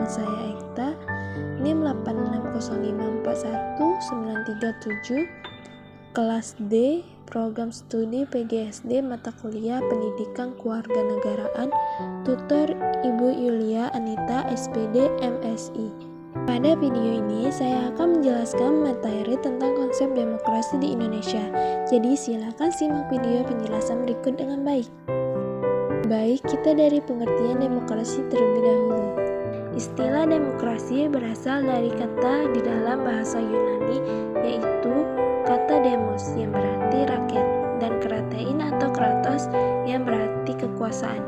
Nama saya Ekta, NIM 8605419337, kelas D, program studi PGSD, mata kuliah Pendidikan Kewarganegaraan, tutor Ibu Yulia Anita, SPD, MSI. Pada video ini, saya akan menjelaskan materi tentang konsep demokrasi di Indonesia. Jadi, silakan simak video penjelasan berikut dengan baik. Baik, kita dari pengertian demokrasi terlebih dahulu. Istilah demokrasi berasal dari kata di dalam bahasa Yunani, yaitu kata demos yang berarti rakyat dan kratein atau kratos yang berarti kekuasaan.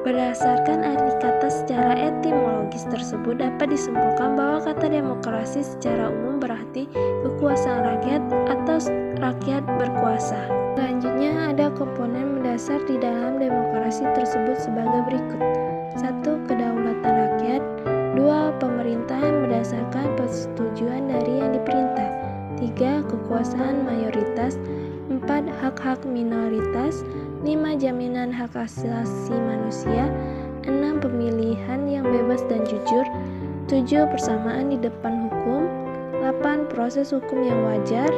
Berdasarkan arti kata secara etimologis tersebut dapat disimpulkan bahwa kata demokrasi secara umum berarti kekuasaan rakyat atau rakyat berkuasa. Selanjutnya ada komponen mendasar di dalam demokrasi tersebut sebagai berikut. 1. Kedaulatan rakyat. 2. Pemerintahan berdasarkan persetujuan dari yang diperintah. 3. Kekuasaan mayoritas. 4. Hak-hak minoritas. 5. Jaminan hak asasi manusia. 6. Pemilihan yang bebas dan jujur. 7. Persamaan di depan hukum. 8. Proses hukum yang wajar.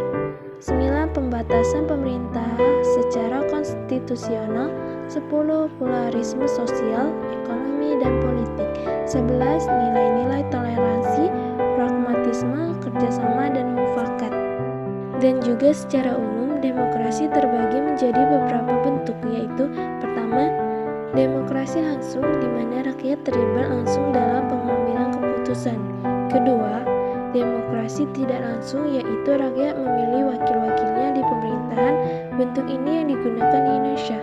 9. Pembatasan pemerintah secara konstitusional. 10. Pluralisme sosial, ekonomi, dan politik. 11. Nilai-nilai toleransi, pragmatisme, kerjasama, dan mufakat. Dan juga secara umum, demokrasi terbagi menjadi beberapa bentuk, yaitu pertama, demokrasi langsung di mana rakyat terlibat langsung dalam pengambilan keputusan. Kedua, demokrasi tidak langsung, yaitu rakyat memilih wakil-wakilnya di pemerintahan. Bentuk ini yang digunakan di Indonesia.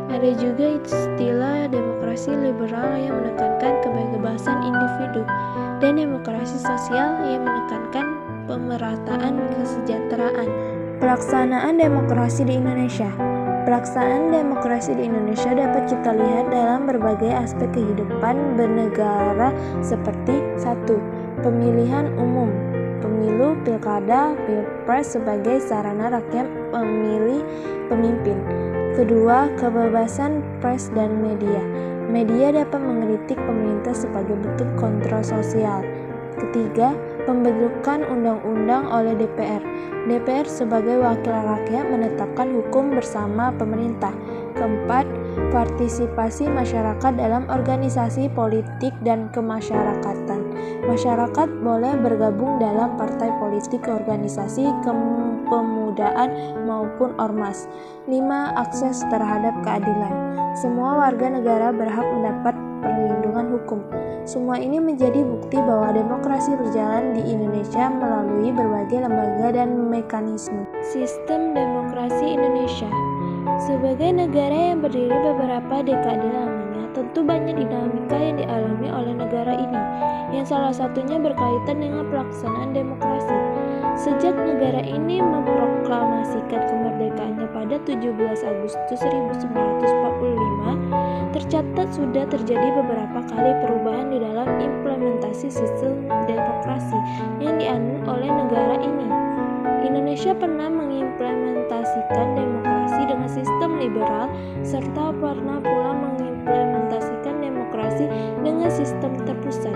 Ada juga istilah demokrasi liberal yang menekankan kebebasan individu, dan demokrasi sosial yang menekankan pemerataan kesejahteraan. Pelaksanaan demokrasi di Indonesia. Pelaksanaan demokrasi di Indonesia dapat kita lihat dalam berbagai aspek kehidupan bernegara seperti 1. Pemilihan umum, pemilu, pilkada, pilpres sebagai sarana rakyat memilih pemimpin. Kedua, kebebasan pers dan media. Media dapat mengkritik pemerintah sebagai bentuk kontrol sosial. Ketiga, pembentukan undang-undang oleh DPR. DPR sebagai wakil rakyat menetapkan hukum bersama pemerintah. Keempat, partisipasi masyarakat dalam organisasi politik dan kemasyarakatan. Masyarakat boleh bergabung dalam partai politik, organisasi kepemudaan maupun ormas. 5. Akses terhadap keadilan. Semua warga negara berhak mendapat perlindungan hukum. Semua ini menjadi bukti bahwa demokrasi berjalan di Indonesia melalui berbagai lembaga dan mekanisme. Sistem demokrasi Indonesia. Sebagai negara yang berdiri beberapa dekade lamanya, tentu banyak dinamika yang dialami oleh negara ini, yang salah satunya berkaitan dengan pelaksanaan demokrasi. Sejak negara ini memproklamasikan kemerdekaannya pada 17 Agustus 1945, tercatat sudah terjadi beberapa kali perubahan di dalam implementasi sistem demokrasi yang dianut oleh negara ini. Indonesia pernah mengimplementasikan demokrasi dengan sistem liberal, serta pernah pula mengimplementasikan demokrasi dengan sistem terpusat.